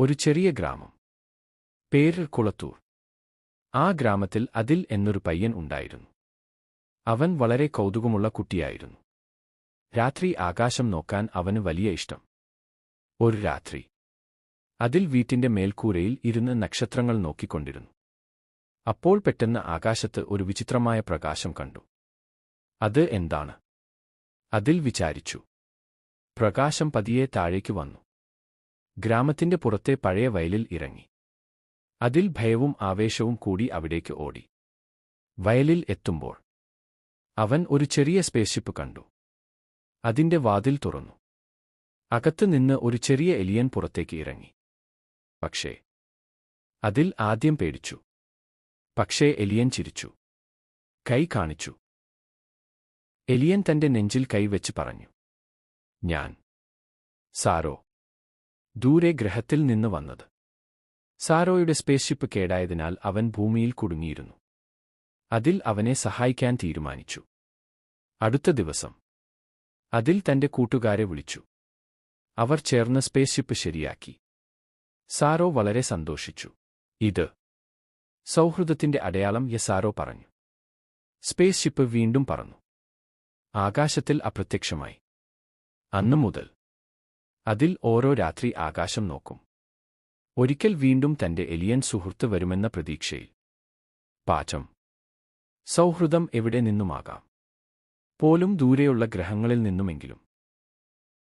ഒരു ചെറിയ ഗ്രാമം. പേര് കുളത്തൂർ. ആ ഗ്രാമത്തിൽ അതിൽ എന്നൊരു പയ്യൻ ഉണ്ടായിരുന്നു. അവൻ വളരെ കൗതുകമുള്ള കുട്ടിയായിരുന്നു. രാത്രി ആകാശം നോക്കാൻ അവന് വലിയ ഇഷ്ടം. ഒരു രാത്രി അതിൽ വീട്ടിന്റെ മേൽക്കൂരയിൽ ഇരുന്ന് നക്ഷത്രങ്ങൾ നോക്കിക്കൊണ്ടിരുന്നു. അപ്പോൾ പെട്ടെന്ന് ആകാശത്ത് ഒരു വിചിത്രമായ പ്രകാശം കണ്ടു. അത് എന്താണ്? അതിൽ വിചാരിച്ചു. പ്രകാശം പതിയെ താഴേക്ക് വന്നു. ഗ്രാമത്തിന്റെ പുറത്തെ പഴയ വയലിൽ ഇറങ്ങി. അതിൽ ഭയവും ആവേശവും കൂടി അവിടേക്ക് ഓടി. വയലിൽ എത്തുമ്പോൾ അവൻ ഒരു ചെറിയ സ്പേസ്ഷിപ്പ് കണ്ടു. അതിന്റെ വാതിൽ തുറന്നു. അകത്ത് നിന്ന് ഒരു ചെറിയ എലിയൻ പുറത്തേക്ക് ഇറങ്ങി. പക്ഷേ അതിൽ ആദ്യം പേടിച്ചു. പക്ഷേ എലിയൻ ചിരിച്ചു. കൈ കാണിച്ചു. എലിയൻ തന്റെ നെഞ്ചിൽ കൈവച്ച് പറഞ്ഞു, ഞാൻ സാരോ, ദൂരെ ഗ്രഹത്തിൽ നിന്ന് വന്നത്. സാരോയുടെ സ്പേസ്ഷിപ്പ് കേടായതിനാൽ അവൻ ഭൂമിയിൽ കുടുങ്ങിയിരുന്നു. അതിൽ അവനെ സഹായിക്കാൻ തീരുമാനിച്ചു. അടുത്ത ദിവസം അതിൽ തന്റെ കൂട്ടുകാരെ വിളിച്ചു. അവർ ചേർന്ന് സ്പേസ്ഷിപ്പ് ശരിയാക്കി. സാരോ വളരെ സന്തോഷിച്ചു. ഇത് സൗഹൃദത്തിന്റെ അടയാളം, സാരോ പറഞ്ഞു. സ്പേസ്ഷിപ്പ് വീണ്ടും പറന്നു. ആകാശത്തിൽ അപ്രത്യക്ഷമായി. അന്നു മുതൽ അതിൽ ഓരോ രാത്രി ആകാശം നോക്കും. ഒരിക്കൽ വീണ്ടും തന്റെ എലിയൻ സുഹൃത്ത് വരുമെന്ന പ്രതീക്ഷയിൽ. പാഠം: സൗഹൃദം എവിടെ നിന്നുമാകാം, പോലും ദൂരെയുള്ള ഗ്രഹങ്ങളിൽ നിന്നുമെങ്കിലും.